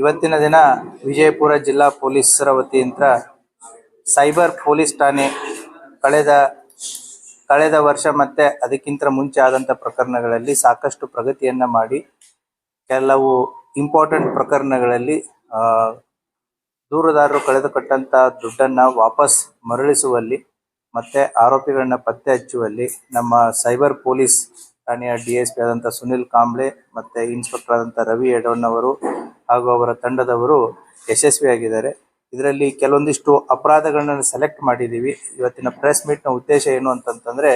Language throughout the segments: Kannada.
ಇವತ್ತಿನ ದಿನ ವಿಜಯಪುರ ಜಿಲ್ಲಾ ಪೊಲೀಸರ ವತಿಯಿಂದ ಸೈಬರ್ ಪೊಲೀಸ್ ಠಾಣೆ ಕಳೆದ ವರ್ಷ ಮತ್ತೆ ಅದಕ್ಕಿಂತ ಮುಂಚೆ ಆದಂಥ ಪ್ರಕರಣಗಳಲ್ಲಿ ಸಾಕಷ್ಟು ಪ್ರಗತಿಯನ್ನ ಮಾಡಿ ಕೆಲವು ಇಂಪಾರ್ಟೆಂಟ್ ಪ್ರಕರಣಗಳಲ್ಲಿ ದೂರುದಾರರು ಕಳೆದುಕೊಟ್ಟಂತ ದುಡ್ಡನ್ನ ವಾಪಸ್ ಮರಳಿಸುವಲ್ಲಿ ಮತ್ತೆ ಆರೋಪಿಗಳನ್ನ ಪತ್ತೆ ಹಚ್ಚುವಲ್ಲಿ ನಮ್ಮ ಸೈಬರ್ ಪೊಲೀಸ್ ಠಾಣೆಯ DSP ಆದಂಥ ಸುನಿಲ್ ಕಾಂಬ್ಳೆ ಮತ್ತೆ ಇನ್ಸ್ಪೆಕ್ಟರ್ ಆದಂಥ ರವಿ ಎಡವಣ್ಣವರು ಹಾಗೂ ಅವರ ತಂಡದವರು ಯಶಸ್ವಿಯಾಗಿದ್ದಾರೆ. ಇದರಲ್ಲಿ ಕೆಲವೊಂದಿಷ್ಟು ಅಪರಾಧಗಳನ್ನ ಸೆಲೆಕ್ಟ್ ಮಾಡಿದ್ದೀವಿ. ಇವತ್ತಿನ ಪ್ರೆಸ್ ಮೀಟ್ ನ ಉದ್ದೇಶ ಏನು ಅಂತಂತಂದ್ರೆ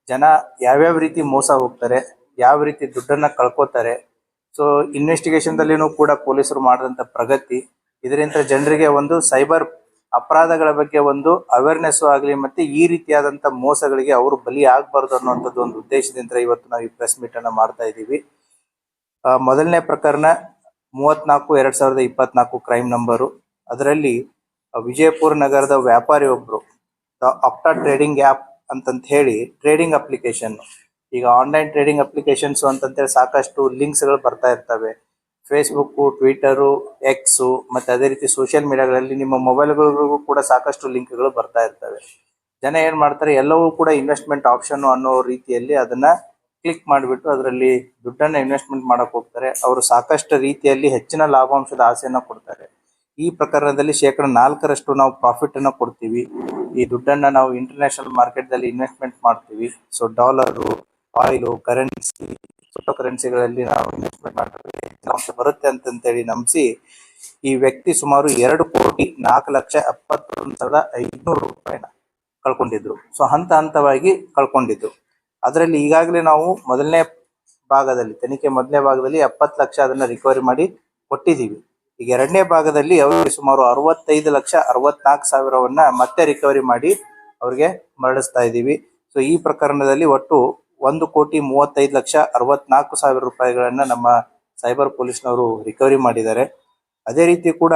ಜನ ಯಾವ್ಯಾವ ರೀತಿ ಮೋಸ ಹೋಗ್ತಾರೆ, ಯಾವ ರೀತಿ ದುಡ್ಡನ್ನ ಕಳ್ಕೊತಾರೆ, ಸೊ ಇನ್ವೆಸ್ಟಿಗೇಷನ್ ದಲ್ಲಿನೂ ಕೂಡ ಪೊಲೀಸರು ಮಾಡಿದಂತ ಪ್ರಗತಿ, ಇದರಿಂದ ಜನರಿಗೆ ಒಂದು ಸೈಬರ್ ಅಪರಾಧಗಳ ಬಗ್ಗೆ ಒಂದು ಅವೇರ್ನೆಸ್ ಆಗಲಿ ಮತ್ತೆ ಈ ರೀತಿಯಾದಂಥ ಮೋಸಗಳಿಗೆ ಅವರು ಬಲಿ ಆಗಬಾರ್ದು ಅನ್ನುವಂಥದ್ದು ಒಂದು ಉದ್ದೇಶದಿಂದ ಇವತ್ತು ನಾವು ಈ ಪ್ರೆಸ್ ಮೀಟ್ ಅನ್ನ ಮಾಡ್ತಾ ಇದ್ದೀವಿ. ಮೊದಲನೇ ಪ್ರಕರಣ 34/2024 ಕ್ರೈಮ್ ನಂಬರು. ಅದರಲ್ಲಿ ವಿಜಯಪುರ ನಗರದ ವ್ಯಾಪಾರಿ ಒಬ್ರು ಆಪ್ಟಾ ಟ್ರೇಡಿಂಗ್ ಆ್ಯಪ್ ಅಂತಂತ ಹೇಳಿ ಟ್ರೇಡಿಂಗ್ ಅಪ್ಲಿಕೇಶನ್, ಈಗ ಆನ್ಲೈನ್ ಟ್ರೇಡಿಂಗ್ ಅಪ್ಲಿಕೇಶನ್ಸ್ ಅಂತಂತೇಳಿ ಸಾಕಷ್ಟು ಲಿಂಕ್ಸ್ಗಳು ಬರ್ತಾ ಇರ್ತವೆ. ಫೇಸ್ಬುಕ್ಕು, ಟ್ವಿಟರು, ಎಕ್ಸು ಮತ್ತೆ ಅದೇ ರೀತಿ ಸೋಷಿಯಲ್ ಮೀಡಿಯಾಗಳಲ್ಲಿ ನಿಮ್ಮ ಮೊಬೈಲ್ಗಳಿಗೂ ಕೂಡ ಸಾಕಷ್ಟು ಲಿಂಕ್ಗಳು ಬರ್ತಾ ಇರ್ತವೆ. ಜನ ಏನ್ ಮಾಡ್ತಾರೆ, ಎಲ್ಲವೂ ಕೂಡ ಇನ್ವೆಸ್ಟ್ಮೆಂಟ್ ಆಪ್ಷನ್ ಅನ್ನೋ ರೀತಿಯಲ್ಲಿ ಅದನ್ನ ಕ್ಲಿಕ್ ಮಾಡಿಬಿಟ್ಟು ಅದರಲ್ಲಿ ದುಡ್ಡನ್ನ ಇನ್ವೆಸ್ಟ್ಮೆಂಟ್ ಮಾಡಕ್ ಹೋಗ್ತಾರೆ. ಅವರು ಸಾಕಷ್ಟು ರೀತಿಯಲ್ಲಿ ಹೆಚ್ಚಿನ ಲಾಭಾಂಶದ ಆಸೆಯನ್ನ ಕೊಡ್ತಾರೆ. ಈ ಪ್ರಕರಣದಲ್ಲಿ 4% ನಾವು ಪ್ರಾಫಿಟ್ ಅನ್ನ ಕೊಡ್ತೀವಿ. ಈ ದುಡ್ಡನ್ನ ನಾವು ಇಂಟರ್ನ್ಯಾಷನಲ್ ಮಾರ್ಕೆಟ್ ದಲ್ಲಿ ಇನ್ವೆಸ್ಟ್ಮೆಂಟ್ ಮಾಡ್ತೀವಿ. So dollar, oil, currency, crypto ಕರೆನ್ಸಿಗಳಲ್ಲಿ ನಾವು ಇನ್ವೆಸ್ಟ್ಮೆಂಟ್ ಮಾಡ್ತೀವಿ ಬರುತ್ತೆ ಅಂತಂತೇಳಿ ನಂಬಿಸಿ ಈ ವ್ಯಕ್ತಿ ಸುಮಾರು 2,04,71,500 ರೂಪಾಯಿನ ಕಳ್ಕೊಂಡಿದ್ರು. ಸೊ ಹಂತವಾಗಿ ಕಳ್ಕೊಂಡಿದ್ರು. ಅದರಲ್ಲಿ ಈಗಾಗಲೇ ನಾವು ತನಿಖೆ ಮೊದಲನೇ ಭಾಗದಲ್ಲಿ 70 ಲಕ್ಷ ಅದನ್ನ ರಿಕವರಿ ಮಾಡಿ ಕೊಟ್ಟಿದ್ದೀವಿ. ಈಗ ಎರಡನೇ ಭಾಗದಲ್ಲಿ ಅವರಿಗೆ ಸುಮಾರು 65,64,000 ಮತ್ತೆ ರಿಕವರಿ ಮಾಡಿ ಅವ್ರಿಗೆ ಮರಳಿಸ್ತಾ ಇದ್ದೀವಿ. ಸೊ ಈ ಪ್ರಕರಣದಲ್ಲಿ ಒಟ್ಟು 1,35,64,000 ರೂಪಾಯಿಗಳನ್ನ ನಮ್ಮ ಸೈಬರ್ ಪೊಲೀಸ್ನವರು ರಿಕವರಿ ಮಾಡಿದ್ದಾರೆ. ಅದೇ ರೀತಿ ಕೂಡ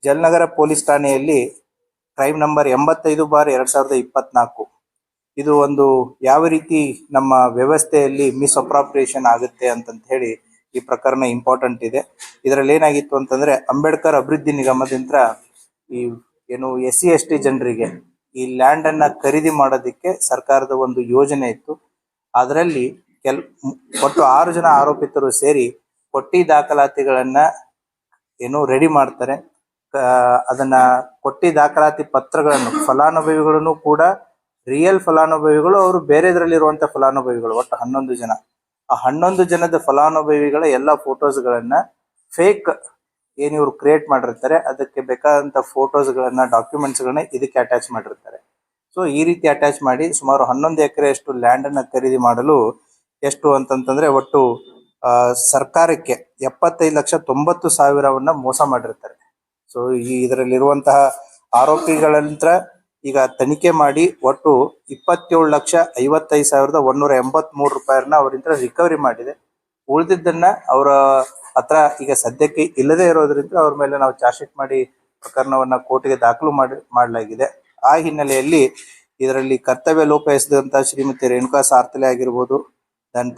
ಜಲನಗರ ಪೊಲೀಸ್ ಠಾಣೆಯಲ್ಲಿ ಕ್ರೈಮ್ ನಂಬರ್ 85/2024 ಇದು ಒಂದು ಯಾವ ರೀತಿ ನಮ್ಮ ವ್ಯವಸ್ಥೆಯಲ್ಲಿ ಮಿಸ್ಅಪ್ರಾಪ್ರಿಯೇಷನ್ ಆಗುತ್ತೆ ಅಂತಂತ ಹೇಳಿ ಈ ಪ್ರಕರಣ ಇಂಪಾರ್ಟೆಂಟ್ ಇದೆ. ಇದರಲ್ಲಿ ಏನಾಗಿತ್ತು ಅಂತಂದ್ರೆ ಅಂಬೇಡ್ಕರ್ ಅಭಿವೃದ್ಧಿ ನಿಗಮದಿಂದ ಈ ಏನು SC/ST ಜನರಿಗೆ ಈ ಲ್ಯಾಂಡ್ ಅನ್ನ ಖರೀದಿ ಮಾಡೋದಕ್ಕೆ ಸರ್ಕಾರದ ಒಂದು ಯೋಜನೆ ಇತ್ತು. ಅದರಲ್ಲಿ ಒಟ್ಟು 6 ಜನ ಆರೋಪಿತರು ಸೇರಿ ಕೊಟ್ಟಿ ದಾಖಲಾತಿಗಳನ್ನ ರೆಡಿ ಮಾಡ್ತಾರೆ. ಅದನ್ನ ಕೊಟ್ಟಿ ದಾಖಲಾತಿ ಪತ್ರಗಳನ್ನು ಫಲಾನುಭವಿಗಳನ್ನು ಕೂಡ ರಿಯಲ್ ಫಲಾನುಭವಿಗಳು, ಅವರು ಬೇರೆದ್ರಲ್ಲಿರುವಂತ ಫಲಾನುಭವಿಗಳು, ಒಟ್ಟು 11 ಜನ. ಆ 11 ಜನದ ಫಲಾನುಭವಿಗಳ ಎಲ್ಲ ಫೋಟೋಸ್ಗಳನ್ನ ಫೇಕ್ ಇವ್ರು ಕ್ರಿಯೇಟ್ ಮಾಡಿರ್ತಾರೆ, ಅದಕ್ಕೆ ಬೇಕಾದಂತ ಫೋಟೋಸ್ಗಳನ್ನ ಡಾಕ್ಯುಮೆಂಟ್ಸ್ಗಳನ್ನ ಇದಕ್ಕೆ ಅಟ್ಯಾಚ್ ಮಾಡಿರ್ತಾರೆ. ಸೊ ಈ ರೀತಿ ಅಟ್ಯಾಚ್ ಮಾಡಿ ಸುಮಾರು 11 ಎಕರೆಯಷ್ಟು ಲ್ಯಾಂಡ್ ಅನ್ನ ಖರೀದಿ ಮಾಡಲು ಎಷ್ಟು ಅಂತಂತಂದ್ರೆ ಒಟ್ಟು ಸರ್ಕಾರಕ್ಕೆ 75,90,000 ಮೋಸ ಮಾಡಿರ್ತಾರೆ. ಸೊ ಇದರಲ್ಲಿರುವಂತಹ ಆರೋಪಿಗಳಂತ್ರ ಈಗ ತನಿಖೆ ಮಾಡಿ ಒಟ್ಟು 27,55,183 ರೂಪಾಯಿನ ಅವರಿಂದ ರಿಕವರಿ ಮಾಡಿದೆ. ಉಳಿದಿದ್ದನ್ನ ಅವರ ಹತ್ರ ಈಗ ಸದ್ಯಕ್ಕೆ ಇಲ್ಲದೆ ಇರೋದ್ರಿಂದ ಅವ್ರ ಮೇಲೆ ನಾವು ಚಾರ್ಜ್ ಶೀಟ್ ಮಾಡಿ ಪ್ರಕರಣವನ್ನ ಕೋರ್ಟ್ಗೆ ದಾಖಲು ಮಾಡಲಾಗಿದೆ. ಆ ಹಿನ್ನೆಲೆಯಲ್ಲಿ ಇದರಲ್ಲಿ ಕರ್ತವ್ಯ ಲೋಪ ಎಸೆದಂತ ಶ್ರೀಮತಿ ರೇಣುಕಾ ಸಾರ್ತಲೆ ಆಗಿರ್ಬೋದು,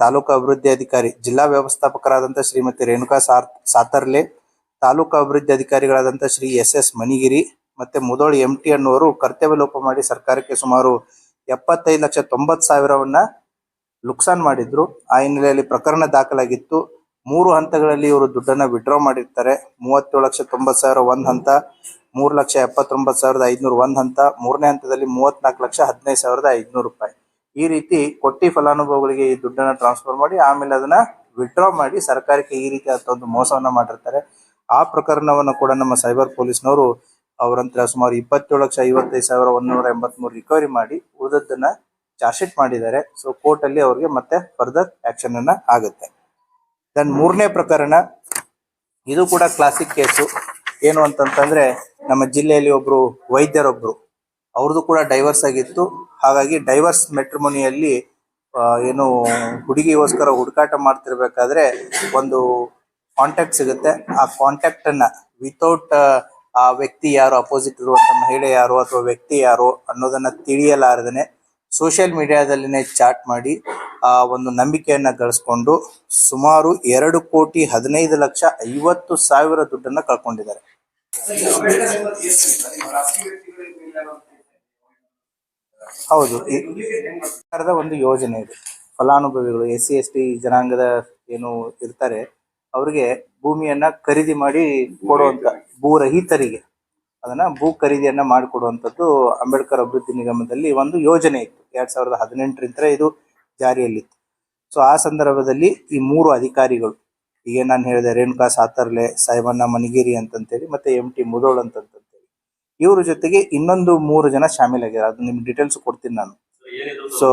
ತಾಲೂಕು ಅಭಿವೃದ್ಧಿ ಅಧಿಕಾರಿ, ಜಿಲ್ಲಾ ವ್ಯವಸ್ಥಾಪಕರಾದಂಥ ಶ್ರೀಮತಿ ರೇಣುಕಾ ಸಾತರ್ಲೆ, ತಾಲೂಕು ಅಭಿವೃದ್ಧಿ ಅಧಿಕಾರಿಗಳಾದಂಥ ಶ್ರೀ SS ಮನಿಗಿರಿ ಮತ್ತೆ ಮುದೋಳಿ MT ಅನ್ನುವರು ಕರ್ತವ್ಯ ಲೋಪ ಮಾಡಿ ಸರ್ಕಾರಕ್ಕೆ ಸುಮಾರು 75,90,000 ನುಕ್ಸಾನ್ ಮಾಡಿದ್ರು. ಆ ಹಿನ್ನೆಲೆಯಲ್ಲಿ ಪ್ರಕರಣ ದಾಖಲಾಗಿತ್ತು. 3 ಹಂತಗಳಲ್ಲಿ ಇವರು ದುಡ್ಡನ್ನ ವಿಡ್ರಾ ಮಾಡಿರ್ತಾರೆ. 37,90,000 ಒಂದು ಹಂತ, 3,79,500 ಒಂದು ಹಂತ, ಮೂರನೇ ಹಂತದಲ್ಲಿ 34,15,500 ರೂಪಾಯಿ. ಈ ರೀತಿ ಕೊಟ್ಟಿ ಫಲಾನುಭವಿಗಳಿಗೆ ಈ ದುಡ್ಡನ್ನ ಟ್ರಾನ್ಸ್ಫರ್ ಮಾಡಿ ಆಮೇಲೆ ಅದನ್ನ ವಿಡ್ರಾ ಮಾಡಿ ಸರ್ಕಾರಕ್ಕೆ ಈ ರೀತಿ ಒಂದು ಮೋಸವನ್ನ ಮಾಡಿರ್ತಾರೆ. ಆ ಪ್ರಕರಣವನ್ನ ಕೂಡ ನಮ್ಮ ಸೈಬರ್ ಪೊಲೀಸ್ನವರು ಅವರಂತ್ರ ಸುಮಾರು 27,55,183 ರಿಕವರಿ ಮಾಡಿ ಉಳಿದದ್ದನ್ನ ಚಾರ್ಜ್ ಶೀಟ್ ಮಾಡಿದ್ದಾರೆ. ಸೊ ಕೋರ್ಟ್ ಅಲ್ಲಿ ಅವ್ರಿಗೆ ಮತ್ತೆ ಫರ್ದರ್ ಆಕ್ಷನ್ ಅನ್ನ ಆಗುತ್ತೆ. ದೆನ್ ಮೂರನೇ ಪ್ರಕರಣ, ಇದು ಕೂಡ ಕ್ಲಾಸಿಕ್ ಕೇಸು. ಏನು ಅಂತಂತಂದ್ರೆ ನಮ್ಮ ಜಿಲ್ಲೆಯಲ್ಲಿ ಒಬ್ರು ವೈದ್ಯರೊಬ್ರು, ಅವ್ರದ್ದು ಕೂಡ ಡೈವರ್ಸ್ ಆಗಿತ್ತು. ಹಾಗಾಗಿ ಡೈವರ್ಸ್ ಮೆಟ್ರಿಮೋನಿಯಲ್ಲಿ ಹುಡುಗಿಗೋಸ್ಕರ ಹುಡುಕಾಟ ಮಾಡ್ತಿರ್ಬೇಕಾದ್ರೆ ಒಂದು ಕಾಂಟ್ಯಾಕ್ಟ್ ಸಿಗುತ್ತೆ. ಆ ಕಾಂಟ್ಯಾಕ್ಟ್ ಅನ್ನ ವಿತೌಟ್ ಆ ವ್ಯಕ್ತಿ ಯಾರು, ಅಪೋಸಿಟ್ ಇರುವಂತ ಮಹಿಳೆ ಯಾರು ಅಥವಾ ವ್ಯಕ್ತಿ ಯಾರು ಅನ್ನೋದನ್ನ ತಿಳಿಯಲಾರದೇನೆ ಸೋಷಿಯಲ್ ಮೀಡಿಯಾದಲ್ಲಿನೇ ಚಾಟ್ ಮಾಡಿ ಆ ಒಂದು ನಂಬಿಕೆಯನ್ನ ಗಳಿಸ್ಕೊಂಡು ಸುಮಾರು 2,15,50,000 ದುಡ್ಡನ್ನ ಕಳ್ಕೊಂಡಿದ್ದಾರೆ. ಹೌದು, ಈ ಸರ್ಕಾರದ ಒಂದು ಯೋಜನೆ ಇದೆ. ಫಲಾನುಭವಿಗಳು SC ST ಜನಾಂಗದ ಏನು ಇರ್ತಾರೆ ಅವ್ರಿಗೆ ಭೂಮಿಯನ್ನ ಖರೀದಿ ಮಾಡಿ ಕೊಡುವಂತ ಭೂರಹಿತರಿಗೆ ಅದನ್ನ ಭೂ ಖರೀದಿಯನ್ನ ಮಾಡಿಕೊಡುವಂಥದ್ದು ಅಂಬೇಡ್ಕರ್ ಅಭಿವೃದ್ಧಿ ನಿಗಮದಲ್ಲಿ ಒಂದು ಯೋಜನೆ ಇತ್ತು. 2018ರಿಂದ ಇದು ಜಾರಿಯಲ್ಲಿತ್ತು. ಸೊ ಆ ಸಂದರ್ಭದಲ್ಲಿ ಈ 3 ಅಧಿಕಾರಿಗಳು, ಈಗ ನಾನು ಹೇಳಿದೆ ರೇಣುಕಾ ಸಾತರ್ಲೆ, ಸಾಯಬಣ್ಣ ಮನಿಗೇರಿ ಅಂತಂತೇಳಿ ಮತ್ತೆ MT ಮುದೋಳ್ ಅಂತಂತೇಳಿ, ಇವ್ರ ಜೊತೆಗೆ ಇನ್ನೊಂದು 3 ಜನ ಶಾಮೀಲಾಗಿದ್ದಾರೆ. ಅದು ನಿಮ್ಗೆ ಡೀಟೇಲ್ಸ್ ಕೊಡ್ತೀನಿ ನಾನು. ಸೊ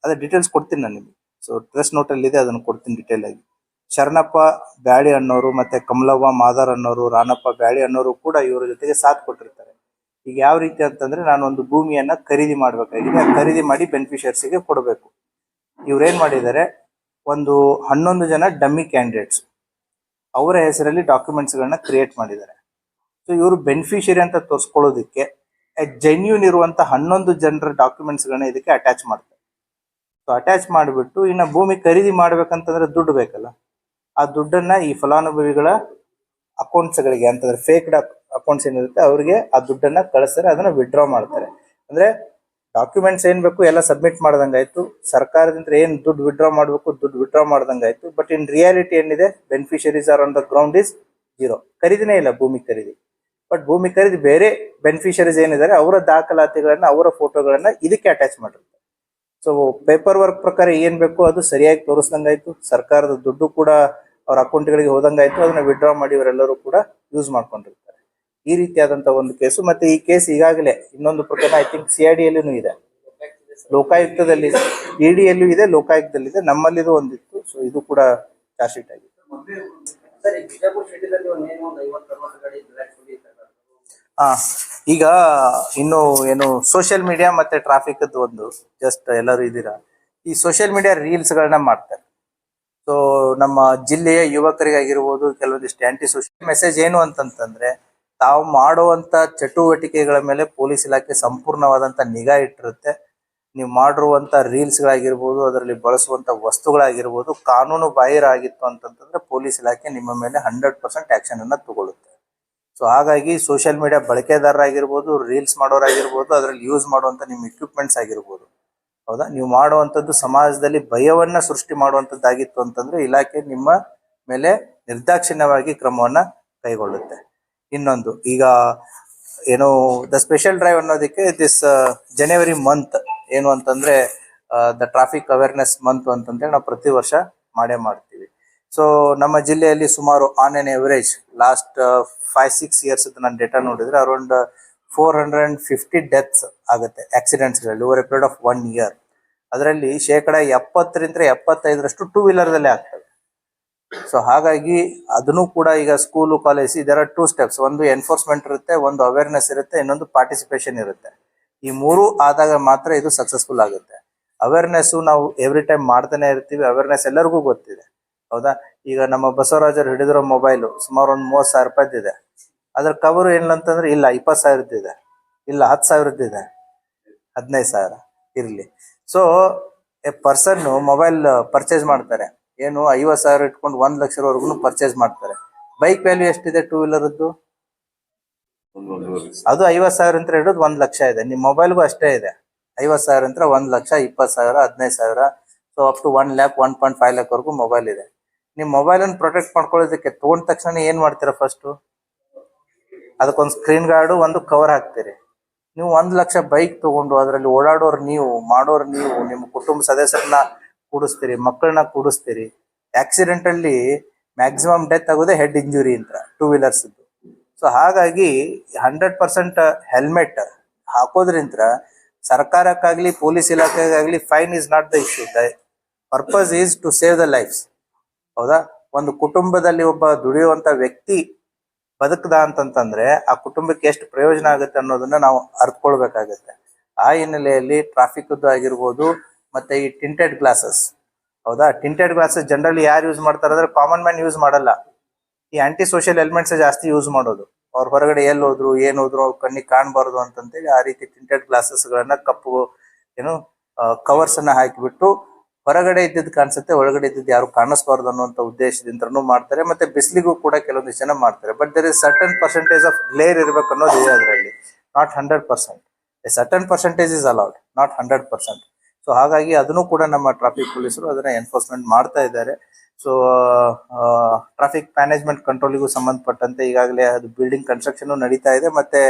ಅದೇ ಡೀಟೇಲ್ಸ್ ಕೊಡ್ತೀನಿ ನಾನು ನಿಮ್ಗೆ. ಸೊ ಪ್ರೆಸ್ ನೋಟಲ್ಲಿ ಇದೆ, ಅದನ್ನು ಕೊಡ್ತೀನಿ ಡೀಟೇಲ್ ಆಗಿ. ಶರಣಪ್ಪ ಬ್ಯಾಳಿ ಅನ್ನೋರು ಮತ್ತೆ ಕಮಲವ್ವ ಮಾದಾರ್ ಅನ್ನೋರು, ರಾಣಪ್ಪ ಬ್ಯಾಳಿ ಅನ್ನೋರು ಕೂಡ ಇವರ ಜೊತೆಗೆ ಸಾಥ್ ಕೊಟ್ಟಿರ್ತಾರೆ. ಈಗ ಯಾವ ರೀತಿ ಅಂತಂದ್ರೆ, ನಾನು ಒಂದು ಭೂಮಿಯನ್ನ ಖರೀದಿ ಮಾಡ್ಬೇಕಾಗಿದೆ, ಖರೀದಿ ಮಾಡಿ ಬೆನಿಫಿಷಿಯರ್ಸಿಗೆ ಕೊಡಬೇಕು. ಇವ್ರೇನ್ ಮಾಡಿದ್ದಾರೆ, ಒಂದು 11 ಜನ ಡಮ್ಮಿ ಕ್ಯಾಂಡಿಡೇಟ್ಸ್ ಅವರ ಹೆಸರಲ್ಲಿ ಡಾಕ್ಯುಮೆಂಟ್ಸ್ ಗಳನ್ನ ಕ್ರಿಯೇಟ್ ಮಾಡಿದ್ದಾರೆ. ಸೊ ಇವರು ಬೆನಿಫಿಷಿಯರಿ ಅಂತ ತೋರಿಸ್ಕೊಳ್ಳೋದಕ್ಕೆ ಜೆನ್ಯೂನ್ ಇರುವಂತ 11 ಜನರ ಡಾಕ್ಯುಮೆಂಟ್ಸ್ ಗಳನ್ನ ಇದಕ್ಕೆ ಅಟ್ಯಾಚ್ ಮಾಡ್ತಾರೆ. ಸೊ ಅಟ್ಯಾಚ್ ಮಾಡಿಬಿಟ್ಟು ಇನ್ನ ಭೂಮಿ ಖರೀದಿ ಮಾಡ್ಬೇಕಂತಂದ್ರೆ ದುಡ್ಡು ಬೇಕಲ್ಲ, ಆ ದುಡ್ಡನ್ನ ಈ ಫಲಾನುಭವಿಗಳ ಅಕೌಂಟ್ಸ್ ಗಳಿಗೆ ಅಂತಂದ್ರೆ ಫೇಕ್ಡ್ ಅಕೌಂಟ್ಸ್ ಏನಿರುತ್ತೆ ಅವ್ರಿಗೆ ಆ ದುಡ್ಡನ್ನ ಕಳಿಸ್ತಾರೆ, ಅದನ್ನ ವಿಡ್ರಾ ಮಾಡ್ತಾರೆ. ಅಂದ್ರೆ ಡಾಕ್ಯುಮೆಂಟ್ಸ್ ಏನ್ ಬೇಕು ಎಲ್ಲ ಸಬ್ಮಿಟ್ ಮಾಡ್ದಂಗಾಯ್ತು, ಸರ್ಕಾರದಿಂದ ಏನ್ ದುಡ್ಡು ವಿಡ್ರಾ ಮಾಡ್ಬೇಕು ದುಡ್ಡು ವಿಡ್ರಾ ಮಾಡ್ದಂಗಾಯ್ತು. ಬಟ್ ಇನ್ ರಿಯಾಲಿಟಿ ಏನಿದೆ, beneficiaries are on the ground is 0. ಖರೀದಿನೇ ಇಲ್ಲ ಭೂಮಿ ಖರೀದಿ. ಬಟ್ ಭೂಮಿ ಖರೀದಿ ಬೇರೆ ಬೆನಿಫಿಷರೀಸ್ ಏನಿದ್ದಾರೆ ಅವರ ದಾಖಲಾತಿಗಳನ್ನ, ಅವರ ಫೋಟೋಗಳನ್ನ ಇದಕ್ಕೆ ಅಟ್ಯಾಚ್ ಮಾಡಿರ್ತಾರೆ. ಸೊ ಪೇಪರ್ ವರ್ಕ್ ಪ್ರಕಾರ ಏನ್ ಬೇಕು ಅದು ಸರಿಯಾಗಿ ತೋರಿಸ್ದಂಗಾಯ್ತು, ಸರ್ಕಾರದ ದುಡ್ಡು ಕೂಡ ಅವ್ರ ಅಕೌಂಟ್ಗಳಿಗೆ ಹೋದಂಗಾಯ್ತು, ಅದನ್ನ ವಿಡ್ರಾ ಮಾಡಿ ಇವರೆಲ್ಲರೂ ಕೂಡ ಯೂಸ್ ಮಾಡ್ಕೊಂಡಿರ್ತಾರೆ. ಈ ರೀತಿಯಾದಂತಹ ಒಂದು ಕೇಸು. ಮತ್ತೆ ಈ ಕೇಸ್ ಈಗಾಗಲೇ ಇನ್ನೊಂದು ಪ್ರಕರಣ ಐ ಥಿಂಕ್ CID ಯಲ್ಲೂ ಇದೆ, ಲೋಕಾಯುಕ್ತದಲ್ಲಿ, ED ಯಲ್ಲೂ ಇದೆ, ಲೋಕಾಯುಕ್ತದಲ್ಲಿದೆ, ನಮ್ಮಲ್ಲಿದು ಒಂದಿತ್ತು. ಸೊ ಇದು ಕೂಡ ಚಾರ್ಜ್ ಶೀಟ್ ಆಗಿದೆ. ಈಗ ಇನ್ನು ಏನು ಸೋಷಿಯಲ್ ಮೀಡಿಯಾ ಮತ್ತೆ ಟ್ರಾಫಿಕ್ ಒಂದು ಜಸ್ಟ್ ಎಲ್ಲರೂ ಇದ್ದೀರಾ, ಈ ಸೋಷಿಯಲ್ ಮೀಡಿಯಾ ರೀಲ್ಸ್ ಗಳನ್ನ ಮಾಡ್ತಾರೆ. ಸೊ ನಮ್ಮ ಜಿಲ್ಲೆಯ ಯುವಕರಿಗಾಗಿರ್ಬೋದು ಕೆಲವೊಂದಿಷ್ಟು ಆಂಟಿ ಸೋಷಿಯಲ್ ಮೆಸೇಜ್ ಏನು ಅಂತಂತಂದ್ರೆ, ತಾವು ಮಾಡುವಂತ ಚಟುವಟಿಕೆಗಳ ಮೇಲೆ ಪೊಲೀಸ್ ಇಲಾಖೆ ಸಂಪೂರ್ಣವಾದಂತ ನಿಗಾ ಇಟ್ಟಿರುತ್ತೆ. ನೀವು ಮಾಡಿರುವಂತ ರೀಲ್ಸ್ ಗಳಾಗಿರ್ಬೋದು, ಅದರಲ್ಲಿ ಬಳಸುವಂತ ವಸ್ತುಗಳಾಗಿರ್ಬೋದು ಕಾನೂನು ಬಾಹಿರ ಆಗಿತ್ತು ಅಂತಂತಂದ್ರೆ ಪೊಲೀಸ್ ಇಲಾಖೆ ನಿಮ್ಮ ಮೇಲೆ 100% ಆಕ್ಷನ್ ಅನ್ನ ತಗೊಳ್ಳುತ್ತೆ. ಸೊ ಹಾಗಾಗಿ ಸೋಷಿಯಲ್ ಮೀಡಿಯಾ ಬಳಕೆದಾರರಾಗಿರ್ಬೋದು, ರೀಲ್ಸ್ ಮಾಡೋರಾಗಿರ್ಬೋದು, ಅದರಲ್ಲಿ ಯೂಸ್ ಮಾಡುವಂತ ನಿಮ್ಮ ಇಕ್ವಿಪ್ಮೆಂಟ್ಸ್ ಆಗಿರ್ಬೋದು, ಹೌದಾ, ನೀವು ಮಾಡುವಂಥದ್ದು ಸಮಾಜದಲ್ಲಿ ಭಯವನ್ನ ಸೃಷ್ಟಿ ಮಾಡುವಂಥದ್ದಾಗಿತ್ತು ಅಂತಂದ್ರೆ ಇಲಾಖೆ ನಿಮ್ಮ ಮೇಲೆ ನಿರ್ದಾಕ್ಷಿಣ್ಯವಾಗಿ ಕ್ರಮವನ್ನ ಕೈಗೊಳ್ಳುತ್ತೆ. ಇನ್ನೊಂದು, ಈಗ ಏನು ದ ಸ್ಪೆಷಲ್ ಡ್ರೈವ್ ಅನ್ನೋದಕ್ಕೆ ದಿಸ್ ಜನವರಿ ಮಂತ್ ಏನು ಅಂತಂದ್ರೆ ದ ಟ್ರಾಫಿಕ್ ಅವೇರ್ನೆಸ್ ಮಂತ್ ಅಂತಂದೇಳಿ ನಾವು ಪ್ರತಿ ವರ್ಷ ಮಾಡ್ತೀವಿ. ಸೊ ನಮ್ಮ ಜಿಲ್ಲೆಯಲ್ಲಿ ಸುಮಾರು on an average last 5-6 years ನಾನು ಡೇಟಾ ನೋಡಿದ್ರೆ ಅರೌಂಡ್ 450 ಡೆತ್ಸ್ ಆಗುತ್ತೆ ಆಕ್ಸಿಡೆಂಟ್ಸ್ಗಳಲ್ಲಿ over a period of 1 year. ಅದರಲ್ಲಿ 70-75% 2 ವೀಲರ್ದಲ್ಲೇ ಆಗ್ತದೆ. ಸೊ ಹಾಗಾಗಿ ಅದನ್ನು ಕೂಡ ಈಗ ಸ್ಕೂಲು ಕಾಲೇಜ್ ಇದರ 2 steps, ಒಂದು ಎನ್ಫೋರ್ಸ್ಮೆಂಟ್ ಇರುತ್ತೆ, ಒಂದು ಅವೇರ್ನೆಸ್ ಇರುತ್ತೆ, ಇನ್ನೊಂದು ಪಾರ್ಟಿಸಿಪೇಷನ್ ಇರುತ್ತೆ. ಈ 3 ಆದಾಗ ಮಾತ್ರ ಇದು ಸಕ್ಸಸ್ಫುಲ್ ಆಗುತ್ತೆ. ಅವೇರ್ನೆಸ್ ನಾವು ಎವ್ರಿ ಟೈಮ್ ಮಾಡ್ತಾನೆ ಇರ್ತೀವಿ, ಅವೇರ್ನೆಸ್ ಎಲ್ಲರಿಗೂ ಗೊತ್ತಿದೆ, ಹೌದಾ. ಈಗ ನಮ್ಮ ಬಸವರಾಜರು ಹಿಡಿದಿರೋ ಮೊಬೈಲು ಸುಮಾರು ಒಂದು 30,000 ರೂಪಾಯಿದಿದೆ. ಅದ್ರ ಕವರು ಏನಂತಂದ್ರೆ ಇಲ್ಲ 20,000 ಇದೆ, ಇಲ್ಲ 10,000 ಇದೆ, 15,000 ಇರ್ಲಿ. So A person mobile purchase ಮಾಡ್ತಾರೆ, ಏನು 50,000 ಇಟ್ಕೊಂಡು 1 ಲಕ್ಷವರೆಗೂ ಪರ್ಚೇಸ್ ಮಾಡ್ತಾರೆ. ಬೈಕ್ ವ್ಯಾಲ್ಯೂ ಎಷ್ಟಿದೆ 2 ವೀಲರ್ದು? ಅದು 50,000 ಅಂತ ಹಿಡಿದು 1 ಲಕ್ಷ ಇದೆ. ನಿಮ್ ಮೊಬೈಲ್ಗೂ ಅಷ್ಟೇ ಇದೆ, 50,000 ಅಂತ 1 lakh, 20,000, 15,000, so up to 1 lakh 1.5 lakh ವರೆಗೂ ಮೊಬೈಲ್ ಇದೆ. ನಿಮ್ ಮೊಬೈಲ್ ಅನ್ನು ಪ್ರೊಟೆಕ್ಟ್ ಮಾಡ್ಕೊಳ್ಳೋದಕ್ಕೆ ತಗೊಂಡ ತಕ್ಷಣ ಏನ್ ಮಾಡ್ತೀರಾ? ಫಸ್ಟ್ ಅದಕ್ಕೊಂದು ಸ್ಕ್ರೀನ್ ಗಾರ್ಡು, ಒಂದು ಕವರ್ ಹಾಕ್ತೀರಿ. ನೀವು 1 ಲಕ್ಷ ಬೈಕ್ ತಗೊಂಡು ಅದರಲ್ಲಿ ಓಡಾಡೋರು ನೀವು, ಮಾಡೋರು ನೀವು, ನಿಮ್ಮ ಕುಟುಂಬ ಸದಸ್ಯರನ್ನ ಕೂಡಿಸ್ತೀರಿ, ಮಕ್ಕಳನ್ನ ಕೂಡಿಸ್ತೀರಿ. ಆಕ್ಸಿಡೆಂಟ್ ಅಲ್ಲಿ ಮ್ಯಾಕ್ಸಿಮಮ್ ಡೆತ್ ಆಗೋದೇ ಹೆಡ್ ಇಂಜುರಿ ಅಂತ 2 ವೀಲರ್ಸ್. ಸೊ ಹಾಗಾಗಿ 100% ಹೆಲ್ಮೆಟ್ ಹಾಕೋದ್ರಿಂದ ಸರ್ಕಾರಕ್ಕಾಗ್ಲಿ ಪೊಲೀಸ್ ಇಲಾಖೆಗಾಗ್ಲಿ fine is not the issue. The purpose is to save the lives, ಹೌದಾ. ಒಂದು ಕುಟುಂಬದಲ್ಲಿ ಒಬ್ಬ ದುಡಿಯುವಂತ ವ್ಯಕ್ತಿ ಬದುಕದ ಅಂತಂತಂದ್ರೆ ಆ ಕುಟುಂಬಕ್ಕೆ ಎಷ್ಟು ಪ್ರಯೋಜನ ಆಗುತ್ತೆ ಅನ್ನೋದನ್ನ ನಾವು ಅರ್ಥಕೊಳ್ಬೇಕಾಗತ್ತೆ. ಆ ಹಿನ್ನೆಲೆಯಲ್ಲಿ ಟ್ರಾಫಿಕ್ ಆಗಿರ್ಬೋದು, ಮತ್ತೆ ಈ ಟಿಂಟೆಡ್ ಗ್ಲಾಸಸ್, ಹೌದಾ. ಟಿಂಟೆಡ್ ಗ್ಲಾಸಸ್ ಜನರಲಿ ಯಾರು ಯೂಸ್ ಮಾಡ್ತಾರೆ ಅಂದ್ರೆ ಕಾಮನ್ ಮ್ಯಾನ್ ಯೂಸ್ ಮಾಡಲ್ಲ. ಈ ಆಂಟಿ ಸೋಷಿಯಲ್ ಎಲಿಮೆಂಟ್ಸ್ ಜಾಸ್ತಿ ಯೂಸ್ ಮಾಡೋದು. ಅವ್ರ ಹೊರಗಡೆ ಎಲ್ಲಿ ಹೋದ್ರು ಏನ್ ಹೋದ್ರು ಅವ್ರ ಕಣ್ಣಿಗೆ ಕಾಣಬಾರ್ದು ಅಂತಂತೇಳಿ ಆ ರೀತಿ ಟಿಂಟೆಡ್ ಗ್ಲಾಸಸ್ ಗಳನ್ನ ಕಪ್ಪು ಏನು ಕವರ್ಸ್ ಅನ್ನ ಹಾಕಿಬಿಟ್ಟು ಹೊರಗಡೆ ಇದ್ದಿದ್ದು ಕಾಣಿಸುತ್ತೆ, ಒಳಗಡೆ ಇದ್ದಿದ್ದು ಯಾರು ಕಾಣಿಸ್ಬಾರ್ದು ಅನ್ನುವಂಥ ಉದ್ದೇಶದಿಂದನೂ ಮಾಡ್ತಾರೆ. ಮತ್ತೆ ಬಿಸಿಲಿಗೂ ಕೂಡ ಕೆಲವೊಂದಿಷ್ಟು ಜನ ಮಾಡ್ತಾರೆ. But there is certain percentage of glare ಇರಬೇಕು ಅನ್ನೋದು ಇದೆ ಅದರಲ್ಲಿ, not 100%. A certain percentage is allowed, not 100%. So ಹಾಗಾಗಿ ಅದನ್ನು ಕೂಡ ನಮ್ಮ ಟ್ರಾಫಿಕ್ ಪೊಲೀಸರು ಅದನ್ನ ಎನ್ಫೋರ್ಸ್ಮೆಂಟ್ ಮಾಡ್ತಾ ಇದ್ದಾರೆ. ಸೊ ಟ್ರಾಫಿಕ್ ಮ್ಯಾನೇಜ್ಮೆಂಟ್ ಕಂಟ್ರೋಲಿಗೂ ಸಂಬಂಧಪಟ್ಟಂತೆ ಈಗಾಗಲೇ ಅದು ಬಿಲ್ಡಿಂಗ್ ಕನ್ಸ್ಟ್ರಕ್ಷನ್ ನಡೀತಾ ಇದೆ. ಮತ್ತೆ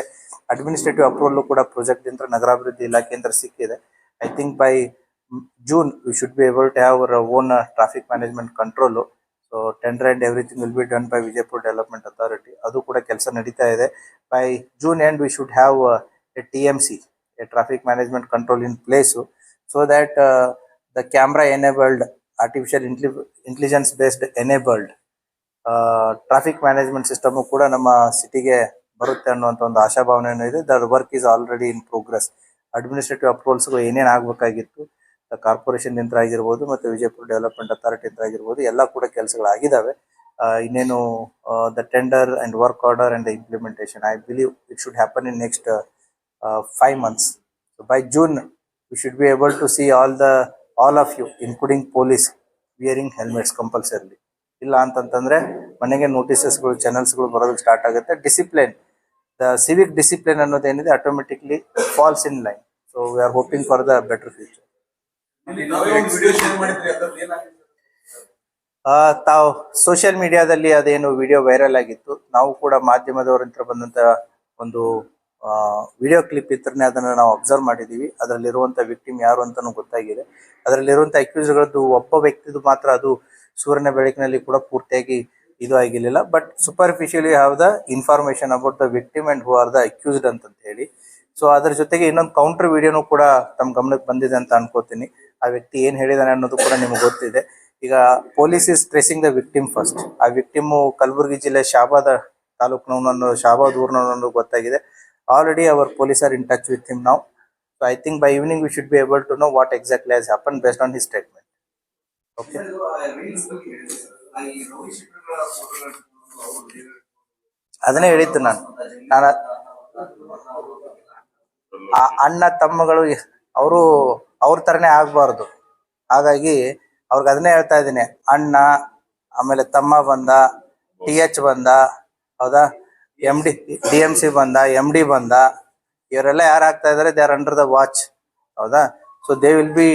ಅಡ್ಮಿನಿಸ್ಟ್ರೇಟಿವ್ ಅಪ್ರೂವಲ್ ಕೂಡ ಪ್ರಾಜೆಕ್ಟ್ ಇಂದ ನಗರಾಭಿವೃದ್ಧಿ ಇಲಾಖೆಯಿಂದ ಸಿಕ್ಕಿದೆ. I think by June we should be able to have our own traffic management control. So tender and everything will be done by Vijaypur Development Authority. ಅದು ಕೂಡ ಕೆಲಸ ನಡೀತಾ ಇದೆ. By June end we should have a TMC, a traffic management control in place, so that the camera enabled, artificial intelligence based enabled traffic management system ಕೂಡ ನಮ್ಮ ಸಿಟಿಗೆ ಬರುತ್ತೆ ಅನ್ನುವಂಥ ಒಂದು ಆಶಾಭಾವನೆ ಇದೆ. The work is already in progress. Administrative ಅಪ್ರೂವಲ್ಸ್ಗೂ ಏನೇನು ಆಗಬೇಕಾಗಿತ್ತು, ಕಾರ್ಪೊರೇಷನ್ ಯಂತ್ರ ಆಗಿರ್ಬೋದು ಮತ್ತು ವಿಜಯಪುರ ಡೆವಲಪ್ಮೆಂಟ್ ಅಥಾರಿಟಿ ಯಂತ್ರ ಆಗಿರ್ಬೋದು, ಎಲ್ಲ ಕೂಡ ಕೆಲಸಗಳಾಗಿದ್ದಾವೆ. ಇನ್ನೇನು the tender and work order and the implementation, I believe it should happen in next 5 months. So by June we should be able to see all of you, including police, wearing helmets compulsorily. ಇಲ್ಲ ಅಂತಂತಂದ್ರೆ ಮನೆಗೆ ನೋಟಿಸಸ್ಗಳು, ಚಾನಲ್ಸ್ಗಳು ಬರೋದಕ್ಕೆ ಸ್ಟಾರ್ಟ್ ಆಗುತ್ತೆ. ಡಿಸಿಪ್ಲಿನ್, ದ ಸಿವಿಕ್ ಡಿಸಿಪ್ಲಿನ್ ಅನ್ನೋದೇನಿದೆ automatically falls in line. So we are hoping for the better future. ತಾವು ಸೋಷಿಯಲ್ ಮೀಡಿಯಾದಲ್ಲಿ ಅದೇನು ವಿಡಿಯೋ ವೈರಲ್ ಆಗಿತ್ತು, ನಾವು ಕೂಡ ಮಾಧ್ಯಮದವರಿಂದ ಬಂದಂತ ಒಂದು ವಿಡಿಯೋ ಕ್ಲಿಪ್ ಇತ್ತರನೇ ಅದನ್ನ ನಾವು ಅಬ್ಸರ್ವ್ ಮಾಡಿದೀವಿ. ಅದರಲ್ಲಿರುವಂತ ವಿಕ್ಟಿಮ್ ಯಾರು ಅಂತಾನು ಗೊತ್ತಾಗಿದೆ. ಅದರಲ್ಲಿರುವಂತ ಅಕ್ಯೂಸ್ಗಳದ್ದು ಒಬ್ಬ ವ್ಯಕ್ತಿದು ಮಾತ್ರ ಅದು ಸೂರ್ಯನ ಬೆಳಕಿನಲ್ಲಿ ಕೂಡ ಪೂರ್ತಿಯಾಗಿ ಇದು ಆಗಿರ್ಲಿಲ್ಲ. But superficially have the information about the victim and who are the accused ಅಂತ ಹೇಳಿ. ಸೊ ಅದ್ರ ಜೊತೆಗೆ ಇನ್ನೊಂದು ಕೌಂಟರ್ ವಿಡಿಯೋನು ಕೂಡ ತಮ್ಮ ಗಮನಕ್ಕೆ ಬಂದಿದೆ ಅಂತ ಅನ್ಕೋತೀನಿ. ಆ ವ್ಯಕ್ತಿ ಏನ್ ಹೇಳಿದಾನೆ ಅನ್ನೋದು ಕೂಡ ನಿಮ್ಗೆ ಗೊತ್ತಿದೆ. ಈಗ police is tracing the victim first. ಆ ವಿಕ್ಟಿಮ್ ಕಲಬುರಗಿ ಜಿಲ್ಲೆ ಶಾಬಾದ ತಾಲೂಕಿನವನನ್ನು, ಶಾಬಾದ್ ಊರಿನವನನ್ನು ಗೊತ್ತಾಗಿದೆ. Already our police are in touch with him now. So I think by evening we should be able to know what exactly has happen based on his statement. Okay, ಅದನ್ನೇ ಹೇಳಿದ್ದು ನಾನು. ಅಣ್ಣ ತಮ್ಮಗಳು ಅವರು ಅವ್ರ ತರನೇ ಆಗ್ಬಾರ್ದು. ಹಾಗಾಗಿ ಅವ್ರಿಗೆ ಅದನ್ನೇ ಹೇಳ್ತಾ ಇದ್ದೀನಿ. ಅಣ್ಣ, ಆಮೇಲೆ ತಮ್ಮ ಬಂದ, TH ಬಂದ, ಹೌದಾ, DMC ಬಂದ, MD ಬಂದ, ಇವರೆಲ್ಲ ಯಾರು ಆಗ್ತಾ ಇದಾರೆ, they are under the watch, ಹೌದಾ. So they will be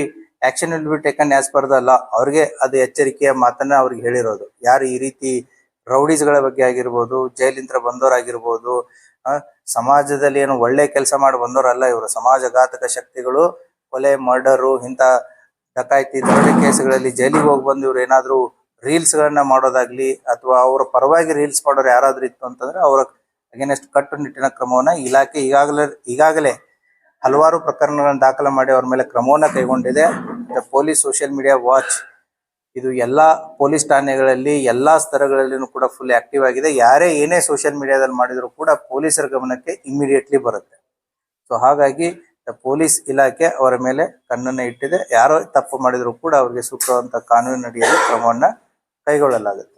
action will be taken as per the law. ಅವ್ರಿಗೆ ಅದು ಎಚ್ಚರಿಕೆಯ ಮಾತನ್ನ ಅವ್ರಿಗೆ ಹೇಳಿರೋದು. ಯಾರು ಈ ರೀತಿ ರೌಡೀಸ್ಗಳ ಬಗ್ಗೆ ಆಗಿರ್ಬೋದು, ಜೈಲಿಂದ ಬಂದವರಾಗಿರ್ಬೋದು, ಸಮಾಜದಲ್ಲಿ ಏನು ಒಳ್ಳೆ ಕೆಲಸ ಮಾಡಿ ಬಂದವರಲ್ಲ ಇವರು, ಸಮಾಜಘಾತಕ ಶಕ್ತಿಗಳು, ಕೊಲೆ, ಮರ್ಡರು, ಇಂಥ ಡಕಾಯಿತಿ, ದರೋಡೆ ಕೇಸುಗಳಲ್ಲಿ ಜೈಲಿಗೆ ಹೋಗಿ ಬಂದು ಇವ್ರು ಏನಾದ್ರು ರೀಲ್ಸ್ ಗಳನ್ನ ಮಾಡೋದಾಗ್ಲಿ ಅಥವಾ ಅವರ ಪರವಾಗಿ ರೀಲ್ಸ್ ಮಾಡೋರು ಯಾರಾದ್ರೂ ಇತ್ತು ಅಂತಂದ್ರೆ ಅವರ ಅಗೇನೆಸ್ಟ್ ಕಟ್ಟುನಿಟ್ಟಿನ ಕ್ರಮವನ್ನ ಇಲಾಖೆ ಈಗಾಗಲೇ ಹಲವಾರು ಪ್ರಕರಣಗಳನ್ನು ದಾಖಲು ಮಾಡಿ ಅವ್ರ ಮೇಲೆ ಕ್ರಮವನ್ನ ಕೈಗೊಂಡಿದೆ. ಪೊಲೀಸ್ ಸೋಷಿಯಲ್ ಮೀಡಿಯಾ ವಾಚ್ ಇದು ಎಲ್ಲಾ ಪೊಲೀಸ್ ಠಾಣೆಗಳಲ್ಲಿ ಎಲ್ಲಾ ಸ್ತರಗಳಲ್ಲಿನೂ ಕೂಡ ಫುಲ್ ಆಕ್ಟಿವ್ ಆಗಿದೆ. ಯಾರೇ ಏನೇ ಸೋಷಿಯಲ್ ಮೀಡಿಯಾದಲ್ಲಿ ಮಾಡಿದ್ರು ಕೂಡ ಪೊಲೀಸರ ಗಮನಕ್ಕೆ ಇಮಿಡಿಯೇಟ್ಲಿ ಬರುತ್ತೆ. ಸೊ ಹಾಗಾಗಿ ಪೊಲೀಸ್ ಇಲಾಖೆ ಅವರ ಮೇಲೆ ಕಣ್ಣನ್ನ ಇಟ್ಟಿದೆ. ಯಾರೋ ತಪ್ಪು ಮಾಡಿದ್ರು ಕೂಡ ಅವರಿಗೆ ಸೂಕ್ತವಾದಂತಹ ಕಾನೂನಿನ ಅಡಿಯಲ್ಲಿ ಕ್ರಮವನ್ನ ಕೈಗೊಳ್ಳಲಾಗುತ್ತೆ.